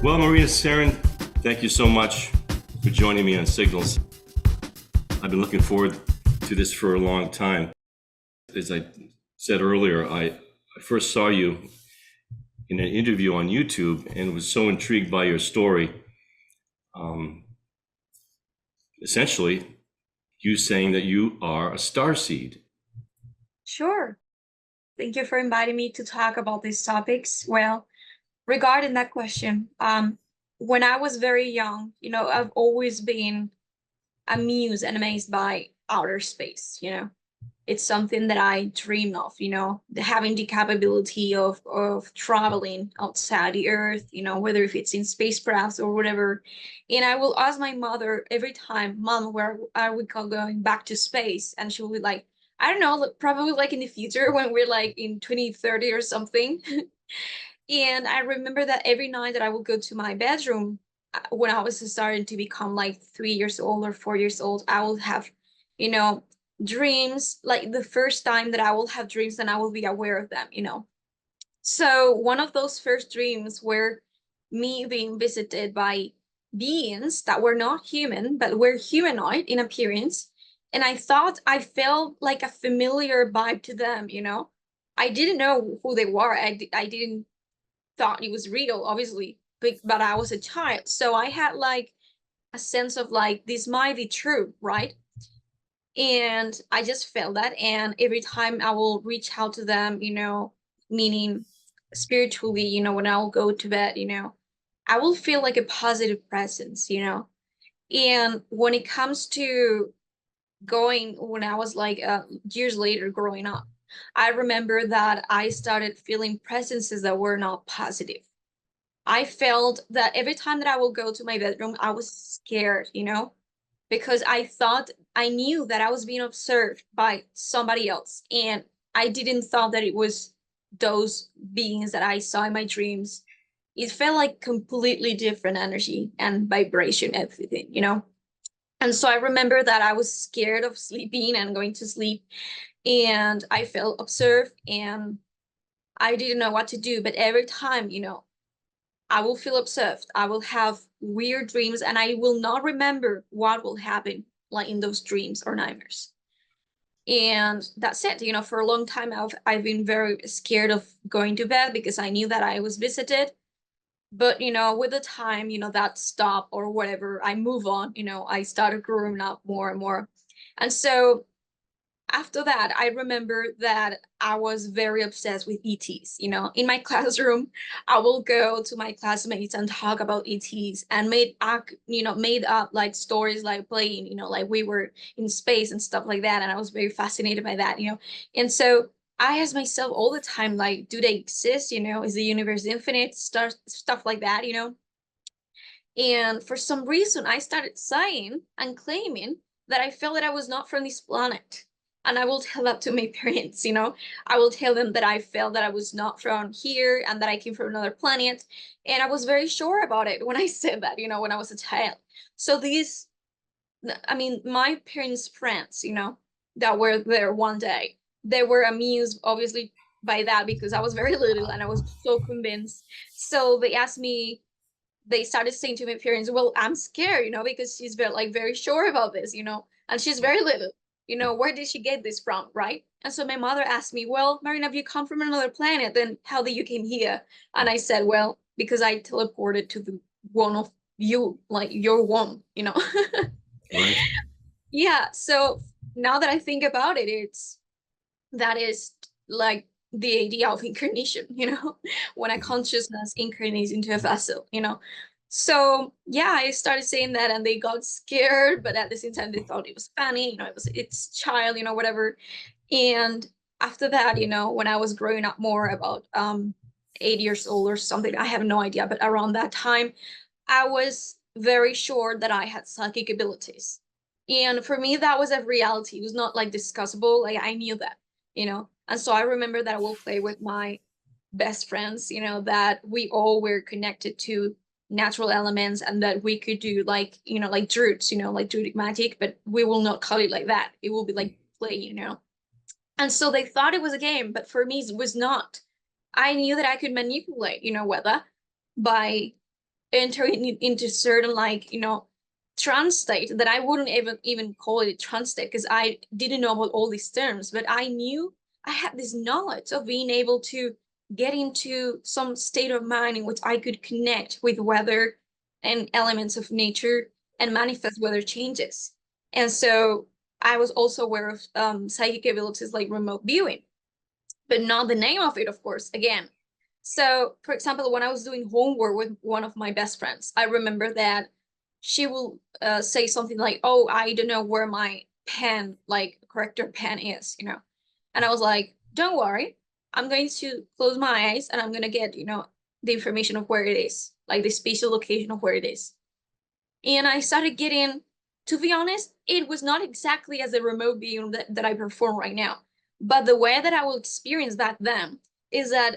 Well, Marina, Seren, thank you so much for joining me on Signals. I've been looking forward to this for a long time. As I said earlier, I first saw you in an interview on YouTube and was so intrigued by your story. Essentially, you saying that you are a starseed. Sure. Thank you for inviting me to talk about these topics. Well, regarding that question, when I was very young, I've always been amused and amazed by outer space, It's something that I dream of, having the capability of traveling outside the Earth, whether if it's in spacecrafts or whatever. And I will ask my mother every time, Mom, where are we going back to space? And she will be like, I don't know, probably like in the future when we're like in 2030 or something. And I remember that every night that I would go to my bedroom when I was starting to become like 3 years old or 4 years old, I will have, you know, dreams, like the first time that I will have dreams and I will be aware of them. So one of those first dreams were me being visited by beings that were not human, but were humanoid in appearance. And I thought I felt like a familiar vibe to them. I didn't know who they were. I didn't thought it was real, obviously, but I was a child. So I had like a sense of like, this might be true, right? And I just felt that. And every time I will reach out to them, meaning spiritually, when I'll go to bed, I will feel like a positive presence. And when it comes to going, when I was like years later growing up, I remember that I started feeling presences that were not positive. I felt that every time that I will go to my bedroom, I was scared, because I thought I knew that I was being observed by somebody else. And I didn't thought that it was those beings that I saw in my dreams. It felt like completely different energy and vibration, everything. And so I remember that I was scared of sleeping and going to sleep, and I felt observed and I didn't know what to do. But every time, I will feel observed. I will have weird dreams and I will not remember what will happen like in those dreams or nightmares. And that's it. For a long time I've been very scared of going to bed because I knew that I was visited. But with the time, that stopped or whatever, I move on, I started growing up more and more. And so after that, I remember that I was very obsessed with ETs. In my classroom, I will go to my classmates and talk about ETs and made up like stories like playing, like we were in space and stuff like that. And I was very fascinated by that. And so I ask myself all the time, like, do they exist? Is the universe infinite? Stuff like that. And for some reason, I started saying and claiming that I felt that I was not from this planet. And I will tell that to my parents. I will tell them that I felt that I was not from here and that I came from another planet. And I was very sure about it when I said that, when I was a child. So my parents' friends, that were there one day, they were amused, obviously, by that because I was very little and I was so convinced. So they started saying to my parents, well, I'm scared, because she's very sure about this, and she's very little, where did she get this from, right? And so my mother asked me, well, Marina, if you come from another planet, then how did you came here? And I said, well, because I teleported to the one of you, like your one. Right. Yeah, so now that I think about it, that is like the idea of incarnation, when a consciousness incarnates into a vessel. So yeah, I started saying that and they got scared, but at the same time they thought it was funny, it's child, whatever. And after that, when I was growing up more about 8 years old or something, I have no idea, but around that time, I was very sure that I had psychic abilities. And for me, that was a reality. It was not like discussable. Like I knew that. And so I remember that I will play with my best friends, that we all were connected to natural elements and that we could do like druids, like druidic magic, but we will not call it like that. It will be like play. And so they thought it was a game, but for me, it was not. I knew that I could manipulate, weather by entering into certain, like, trance state that I wouldn't even call it a trance state, because I didn't know about all these terms, but I knew I had this knowledge of being able to get into some state of mind in which I could connect with weather and elements of nature and manifest weather changes. And so I was also aware of psychic abilities like remote viewing, but not the name of it, of course, again. So, for example, when I was doing homework with one of my best friends, I remember that she will say something like, "Oh, I don't know where my pen, like corrector pen is." And I was like, "Don't worry, I'm going to close my eyes and I'm going to get, the information of where it is, like the spatial location of where it is." And I started getting, to be honest, it was not exactly as a remote viewing that I perform right now. But the way that I will experience back then is that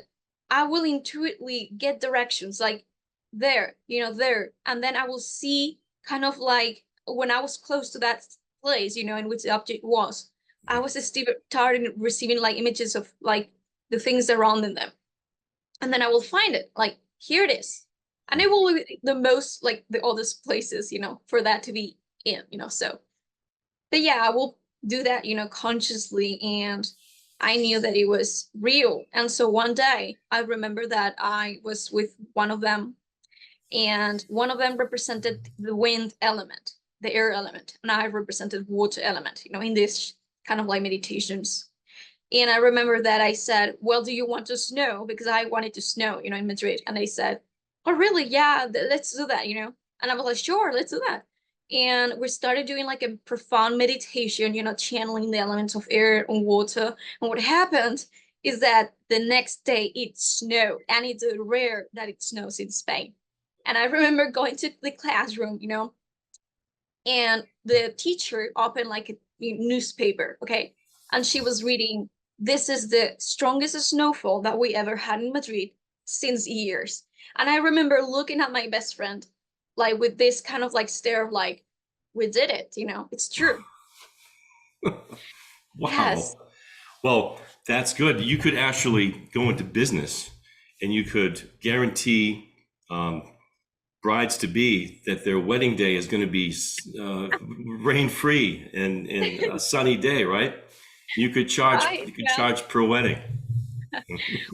I will intuitively get directions like there, there. And then I will see kind of like when I was close to that place, in which the object was, I was still starting receiving like images of like the things surrounding them. And then I will find it, like, here it is. And it will be the most like the oldest places, for that to be in. So, but yeah, I will do that, consciously. And I knew that it was real. And so one day I remember that I was with one of them, and one of them represented the wind element, the air element, and I represented water element, in this kind of like meditations. And I remember that I said, "Well, do you want to snow?" Because I wanted to snow, in Madrid. And they said, "Oh, really? Yeah, let's do that." And I was like, "Sure, let's do that." And we started doing like a profound meditation, channeling the elements of air and water. And what happened is that the next day it snowed, and it's rare that it snows in Spain. And I remember going to the classroom, and the teacher opened like a newspaper, okay? And she was reading, "This is the strongest snowfall that we ever had in Madrid since years." And I remember looking at my best friend, like with this kind of like stare of like, "We did it, it's true." Yes. Wow. Well, that's good. You could actually go into business and you could guarantee um, brides to be that their wedding day is going to be rain free and a sunny day, right? Right. You could Yeah. charge per wedding.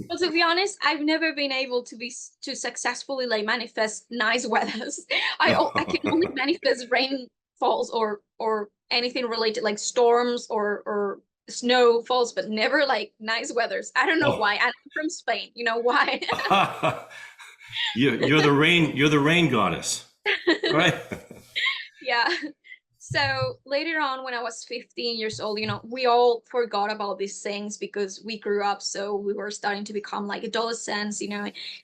Well, to be honest, I've never been able to successfully like manifest nice weathers. I can only manifest rainfalls or anything related like storms or snowfalls, but never like nice weathers. I don't know Oh, why. I'm from Spain. You know why? you're the rain goddess, right? Yeah. So later on, when I was 15 years old, we all forgot about these things because we grew up. So we were starting to become like adolescents,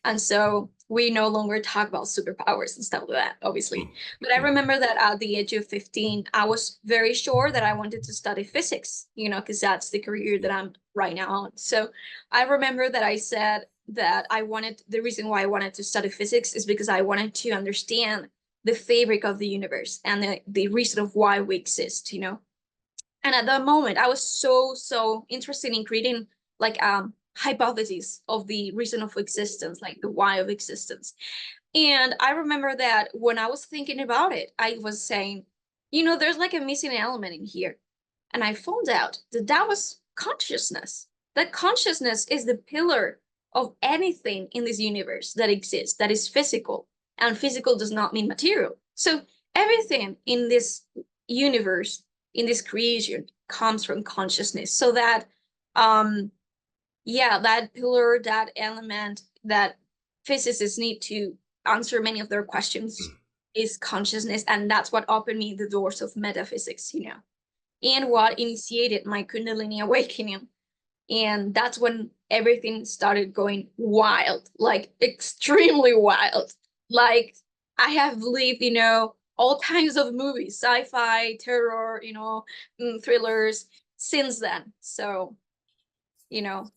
and so we no longer talk about superpowers and stuff like that, obviously. But I remember that at the age of 15, I was very sure that I wanted to study physics, because that's the career that I'm right now on. So I remember that I said that the reason why I wanted to study physics is because I wanted to understand the fabric of the universe and the reason of why we exist. And at that moment, I was so interested in creating like hypotheses of the reason of existence, like the why of existence. And I remember that when I was thinking about it, I was saying, there's like a missing element in here. And I found out that that was consciousness. That consciousness is the pillar of anything in this universe that exists, that is physical. And physical does not mean material. So everything in this universe, in this creation, comes from consciousness. So that, yeah, that pillar, that element that physicists need to answer many of their questions is consciousness. And that's what opened me the doors of metaphysics, and what initiated my Kundalini awakening. And that's when everything started going wild, like extremely wild. Like I have lived, all kinds of movies, sci-fi, terror, thrillers since then. So, you know,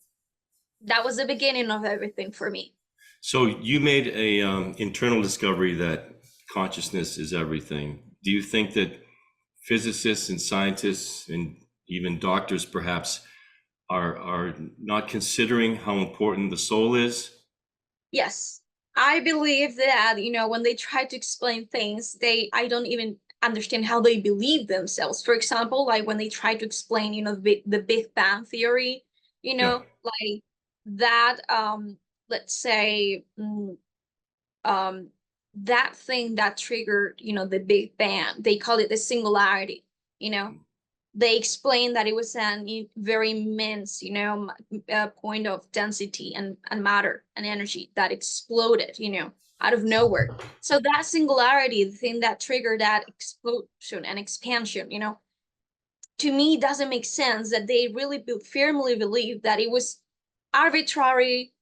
that was the beginning of everything for me. So you made a internal discovery that consciousness is everything. Do you think that physicists and scientists and even doctors perhaps are not considering how important the soul is? Yes, I believe that, when they try to explain things, I don't even understand how they believe themselves. For example, like when they try to explain, the Big Bang theory, Yeah. like that, let's say, um, that thing that triggered, the Big Bang, they call it the singularity, you know, they explained that it was an very immense, point of density and matter and energy that exploded, out of nowhere. So that singularity, the thing that triggered that explosion and expansion, to me doesn't make sense that they really firmly believe that it was arbitrary,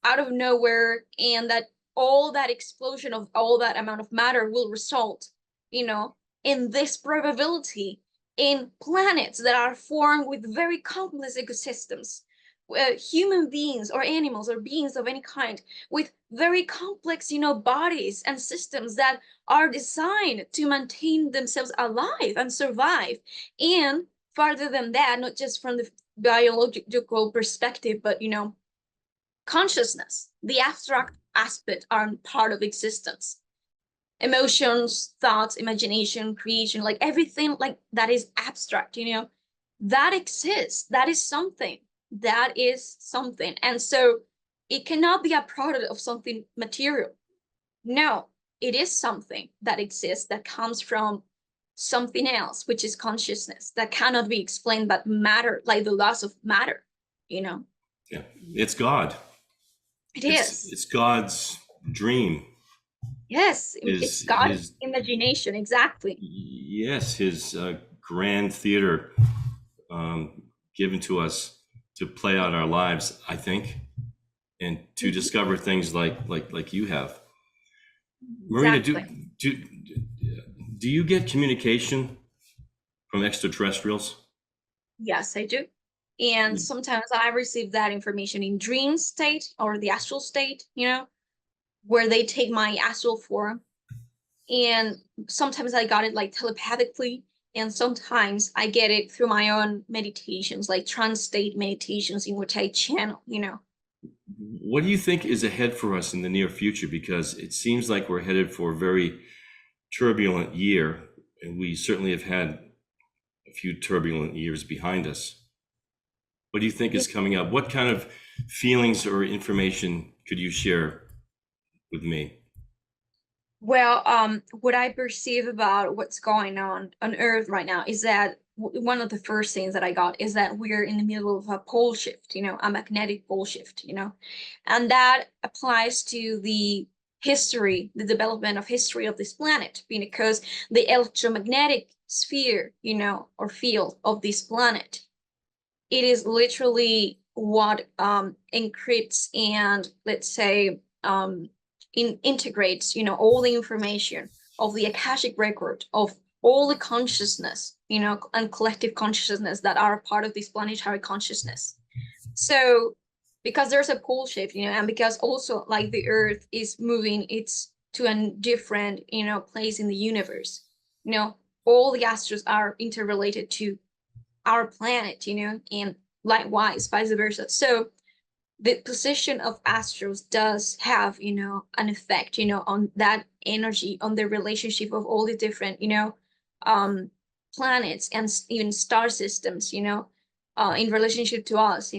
out of nowhere, and that all that explosion of all that amount of matter will result, you know, in this probability in planets that are formed with very complex ecosystems, human beings or animals or beings of any kind with very complex, bodies and systems that are designed to maintain themselves alive and survive. And farther than that, not just from the biological perspective, but consciousness, the abstract aspect, are part of existence. Emotions, thoughts, imagination, creation, like everything like that is abstract, that exists. That is something. That is something. And so it cannot be a product of something material. No, it is something that exists that comes from something else, which is consciousness, that cannot be explained by matter, like the loss of matter, you know. Yeah. It's God. It It's is. it's God's dream. Yes, it's God's His imagination, exactly. yes, his grand theater given to us to play out our lives, I think, and to Mhm. discover things like you have. Marina, Exactly. do do you get communication from extraterrestrials? Yes, I do. And sometimes I receive that information in dream state or the astral state, where they take my astral form. And sometimes I got it like telepathically, and sometimes I get it through my own meditations, like trance state meditations in which I channel. What do you think is ahead for us in the near future? Because it seems like we're headed for a very turbulent year, and we certainly have had a few turbulent years behind us. What do you think is coming up? What kind of feelings or information could you share with me? Well, what I perceive about what's going on Earth right now is that one of the first things that I got is that we're in the middle of a pole shift, a magnetic pole shift, and that applies to the history, the development of history of this planet, because the electromagnetic sphere, or field of this planet, it is literally what encrypts and, let's say, integrates, all the information of the Akashic record of all the consciousness, and collective consciousness that are part of this planetary consciousness. So because there's a pole shift, and because also like the Earth is moving, it's to a different, place in the universe. All the astros are interrelated to our planet, and likewise, vice versa. So the position of astros does have, an effect, on that energy, on the relationship of all the different, um, planets and even star systems, in relationship to us,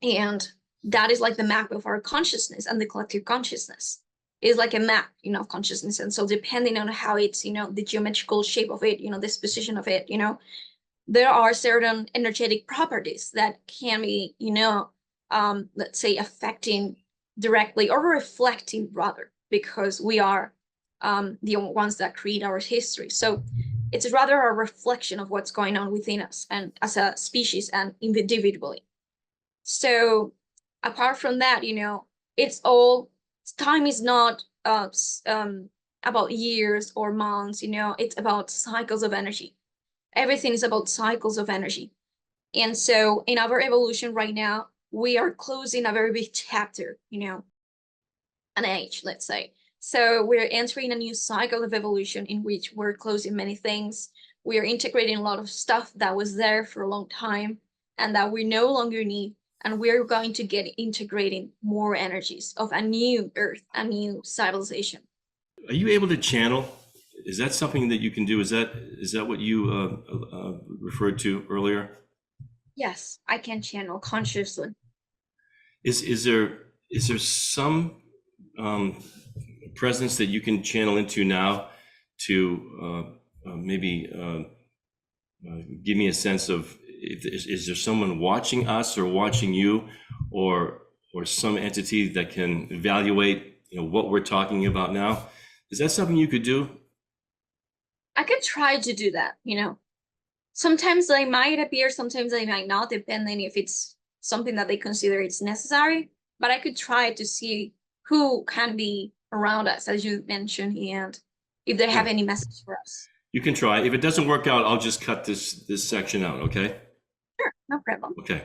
and that is like the map of our consciousness, and the collective consciousness is like a map, of consciousness. And so depending on how it's, the geometrical shape of it, this position of it, there are certain energetic properties that can be, let's say, affecting directly or reflecting rather, because we are the ones that create our history. So it's rather a reflection of what's going on within us and as a species and individually. So apart from that, it's all, time is not about years or months, it's about cycles of energy. Everything is about cycles of energy. And so in our evolution right now, we are closing a very big chapter, an age, let's say. So we're entering a new cycle of evolution in which we're closing many things. We are integrating a lot of stuff that was there for a long time and that we no longer need. and we're going to get integrating more energies of a new Earth, a new civilization. Are you able to channel? Is that something that you can do? Is that what you referred to earlier? Yes, I can channel consciously. Is there some presence that you can channel into now to maybe give me a sense of is there someone watching us or watching you, or some entity that can evaluate what we're talking about now? Is that something you could do? I could try to do that, you know. Sometimes they might appear, sometimes they might not, depending if it's something that they consider it's necessary. But I could try to see who can be around us, as you mentioned, and if they have Yeah, any message for us. you can try. If it doesn't work out, I'll just cut this section out. Okay. Sure, no problem. Okay.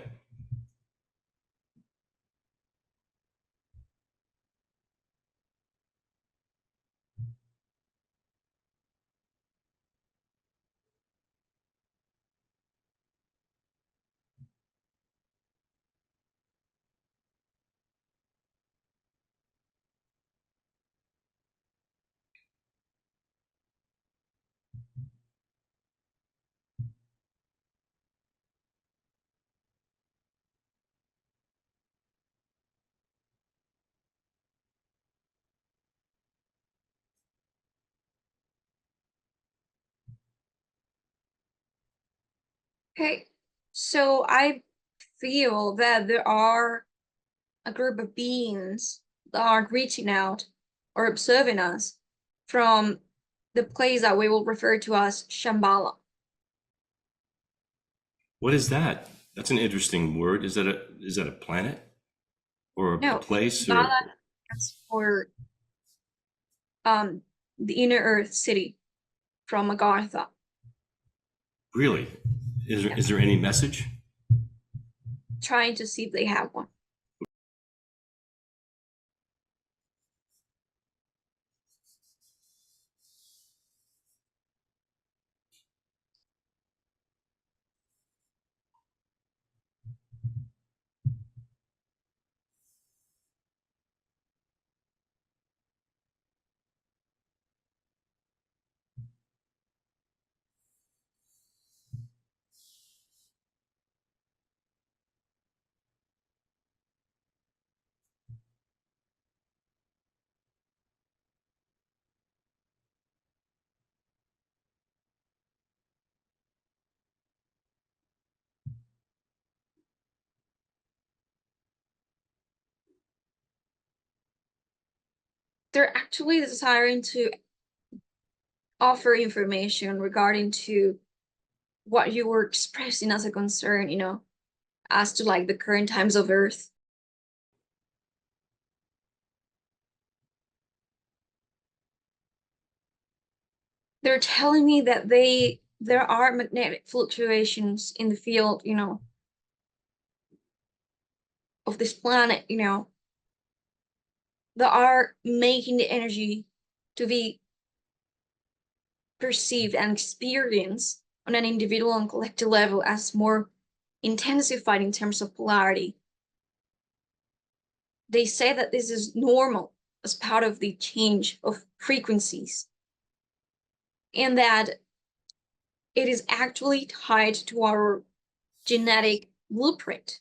Okay, so I feel that there are a group of beings that are reaching out or observing us from the place that we will refer to as Shambhala. What is that? That's an interesting word. Is that a planet or a No, place or Shambhala is for the inner earth city from Agartha. really? Is there, Yeah, is there any message? trying to see if they have one. They're actually desiring to offer information regarding to what you were expressing as a concern, you know, as to like the current times of Earth. They're telling me that there are magnetic fluctuations in the field, you know, of this planet, you know, that are making the energy to be perceived and experienced on an individual and collective level as more intensified in terms of polarity. They say that this is normal as part of the change of frequencies, and that it is actually tied to our genetic blueprint.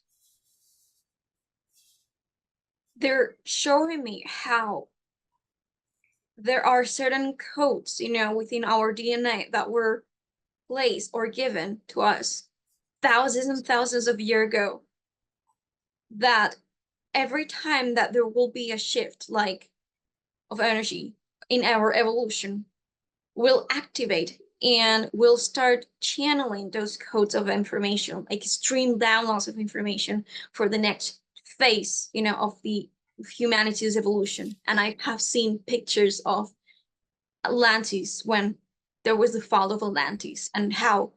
They're showing me how there are certain codes, you know, within our DNA that were placed or given to us thousands and thousands of years ago, that every time that there will be a shift like of energy in our evolution, will activate and will start channeling those codes of information, like extreme downloads of information for the next phase, you know, of the of humanity's evolution. And I have seen pictures of Atlantis when there was the fall of Atlantis and how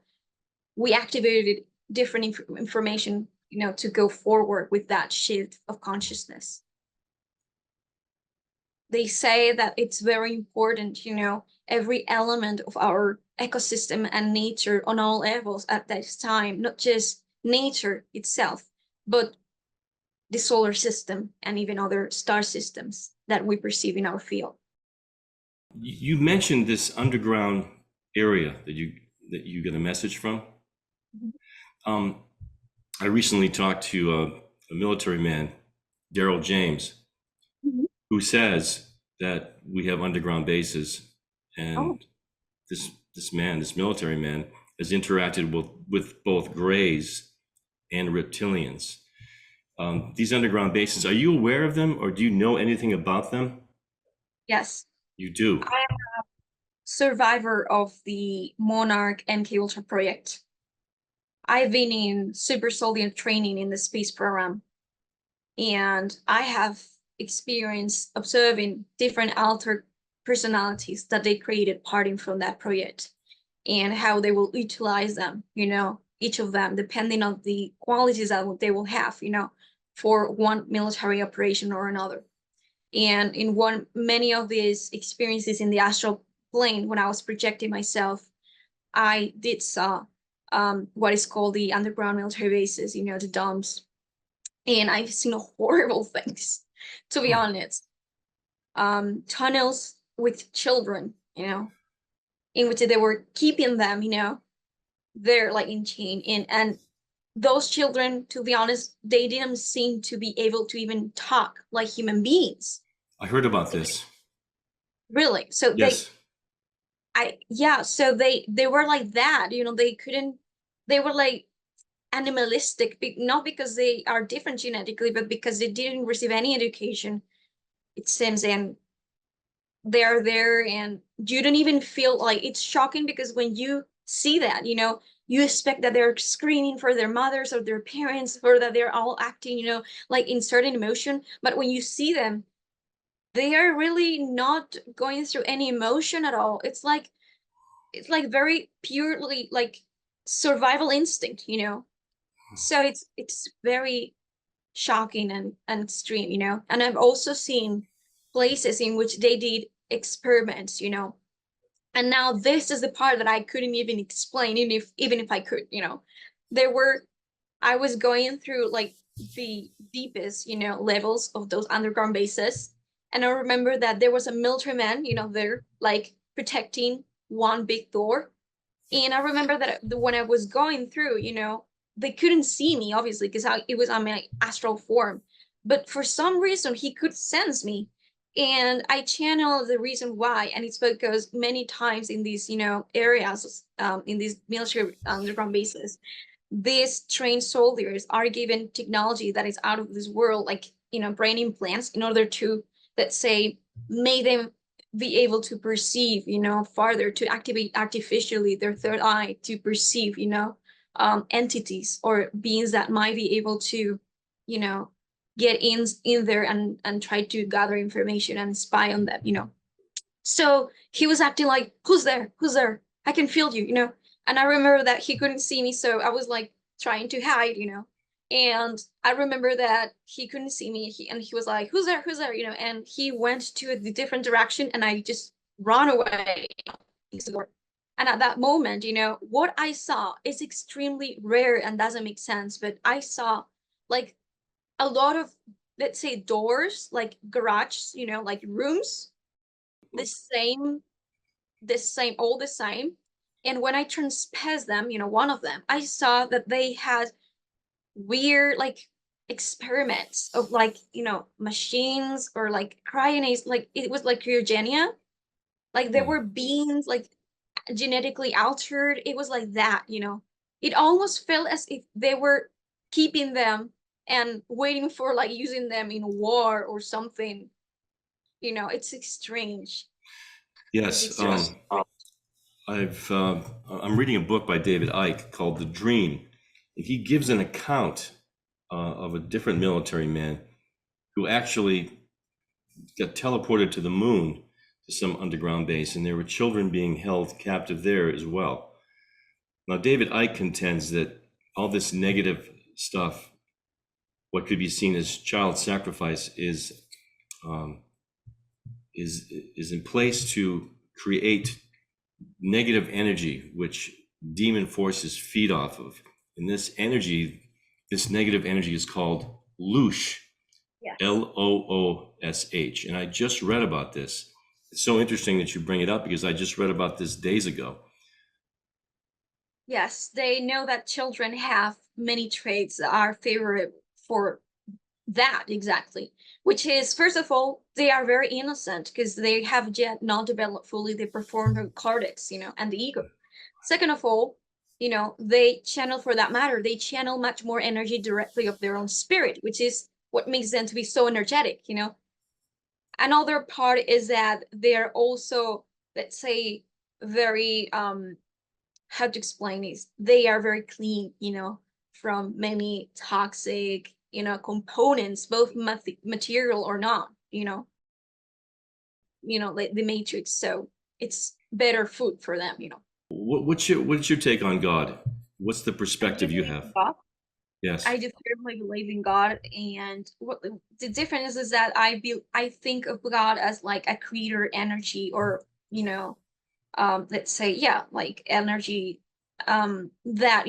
we activated different information, you know, to go forward with that shift of consciousness. They say that it's very important, you know, every element of our ecosystem and nature on all levels at this time, not just nature itself, but the solar system and even other star systems that we perceive in our field. You mentioned this underground area that you get a message from. Um, I recently talked to a military man, Daryl James, Mhm. who says that we have underground bases, Oh, and this military man, has interacted with both Greys and reptilians. These underground bases, are you aware of them, or do you know anything about them? yes. You do. I am survivor of the Monarch MK Ultra project. I've been in super soldier training in the space program, and I have experienced observing different altered personalities that they created parting from that project and how they will utilize them, each of them depending on the qualities that they will have, for one military operation or another. And in many of these experiences in the astral plane, when I was projecting myself, I did saw what is called the underground military bases, the dumps, and I've seen horrible things, to be honest. Tunnels with children, in which they were keeping them, they're like in chain, and those children, to be honest, they didn't seem to be able to even talk like human beings, I heard about this. really. So Yes. they were like that, they couldn't, they were like animalistic, not because they are different genetically, but because they didn't receive any education, it seems, and they're there, and you don't even feel like it's shocking, because when you see that, you expect that they're screaming for their mothers or their parents, or that they're all acting, like in certain emotion. But when you see them, they are really not going through any emotion at all. It's like very purely like survival instinct, so it's very shocking and extreme, and I've also seen places in which they did experiments, and now this is the part that I couldn't even explain, even if I could, there were I was going through like the deepest, levels of those underground bases. And I remember that there was a military man, there like protecting one big door. And I remember that when I was going through, they couldn't see me, obviously, because it was on my astral form. But for some reason, he could sense me. And I channeled the reason why. And it's because many times in these, areas, in these military underground bases, these trained soldiers are given technology that is out of this world, like, brain implants, in order to, let's say, make them be able to perceive, farther, to activate artificially their third eye to perceive, entities or beings that might be able to, you know, get in there and try to gather information and spy on them, So he was acting like, who's there? Who's there? I can feel you, And I remember that he couldn't see me, so I was like trying to hide, And I remember that he couldn't see me, and he was like, "Who's there? Who's there?" And he went to a different direction, and I just ran away. And at that moment, what I saw is extremely rare and doesn't make sense, but I saw like a lot of, let's say, doors, like garages, like rooms, the same, all the same. And when I transpassed them, one of them, I saw that they had weird like experiments of like, machines or like cryonates, like it was like cryogenia, like there Hmm. were beings like genetically altered. It was like that, it almost felt as if they were keeping them and waiting for like using them in war or something. It's strange. Yes. It's just I'm reading a book by David Icke called The Dream. He gives an account of a different military man who actually got teleported to the moon, to some underground base, and there were children being held captive there as well. Now, David Icke contends that all this negative stuff, what could be seen as child sacrifice, um, is in place to create negative energy, which demon forces feed off of. And this energy, this negative energy, is called Loosh, Yes. Loosh. And I just read about this. It's so interesting that you bring it up because I just read about this days ago. Yes, they know that children have many traits that are favorite for that exactly, which is, first of all, they are very innocent because they have yet not developed fully the prefrontal cortex, and the ego. Second of all, they channel, for that matter, they channel much more energy directly of their own spirit, which is what makes them to be so energetic. Another part is that they're also, let's say, very how to explain this, they are very clean, from many toxic, components, both material or not, like the matrix. So it's better food for them. What's your take on God? What's the I do perspective you believe in have? God. Yes. I do firmly believe in God, and what the difference is that I think of God as like a creator energy, or let's say, yeah, like energy, that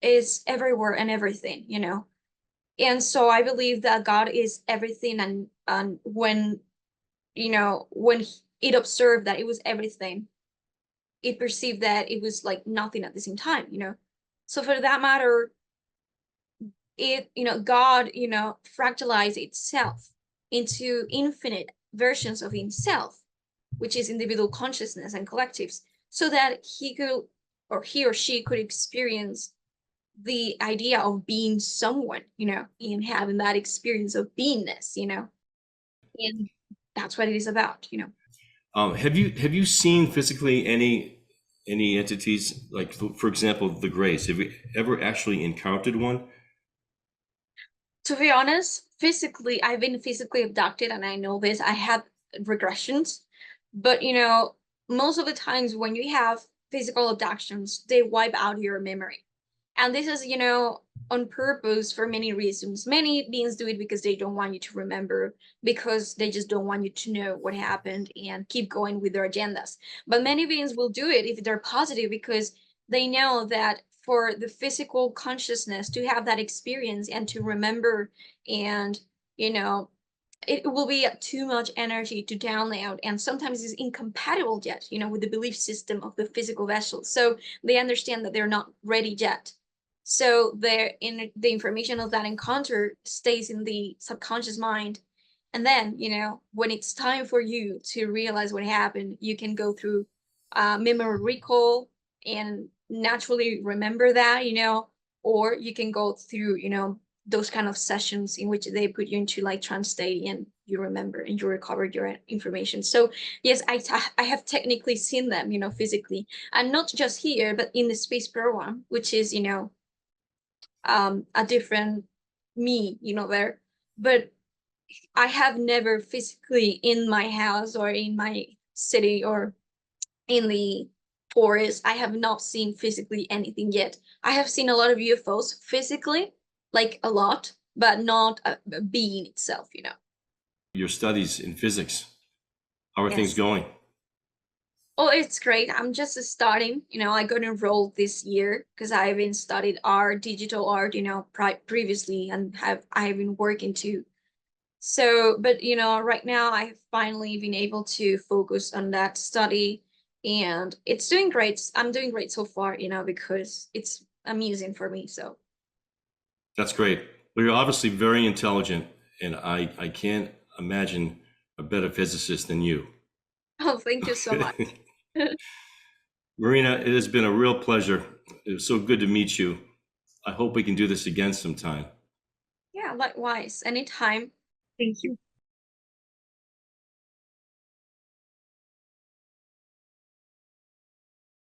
is everywhere and everything. And so I believe that God is everything, and when it observed that it was everything, it perceived that it was like nothing at the same time. So for that matter, God, fractalized itself into infinite versions of himself, which is individual consciousness and collectives, so that he or she could experience the idea of being someone, and having that experience of beingness. And that's what it is about. Have you seen physically any entities, like for example the Greys? Have you ever actually encountered one? To be honest, physically, I've been physically abducted, and I know this. I had regressions, but most of the times when you have physical abductions, they wipe out your memory. And this is, on purpose for many reasons. Many beings do it because they don't want you to remember, because they just don't want you to know what happened and keep going with their agendas. But many beings will do it if they're positive, because they know that for the physical consciousness to have that experience and to remember, and you know it will be too much energy to download, and sometimes it's incompatible yet, with the belief system of the physical vessel. So they understand that they're not ready yet. So the information of that encounter stays in the subconscious mind. And then, when it's time for you to realize what happened, you can go through memory recall and naturally remember that. Or you can go through, those kind of sessions in which they put you into like trance state, and you remember and you recover your information. So yes, I have technically seen them, physically, and not just here, but in the space program, which is, a different me, there. But I have never physically in my house or in my city or in the forest, I have not seen physically anything yet. I have seen a lot of UFOs physically, like a lot, but not a being itself. Your studies in physics, how are things Yes. going? Oh, it's great. I'm just starting. I got enrolled this year because I haven't studied art, digital art, previously, and I have been working too. So, but right now I have finally been able to focus on that study, and it's doing great. I'm doing great so far, because it's amusing for me. So, That's great. Well, you're obviously very intelligent, and I can't imagine a better physicist than you. oh, thank you so much. Marina, it has been a real pleasure. It was so good to meet you. I hope we can do this again sometime. Yeah, likewise. Anytime. Thank you.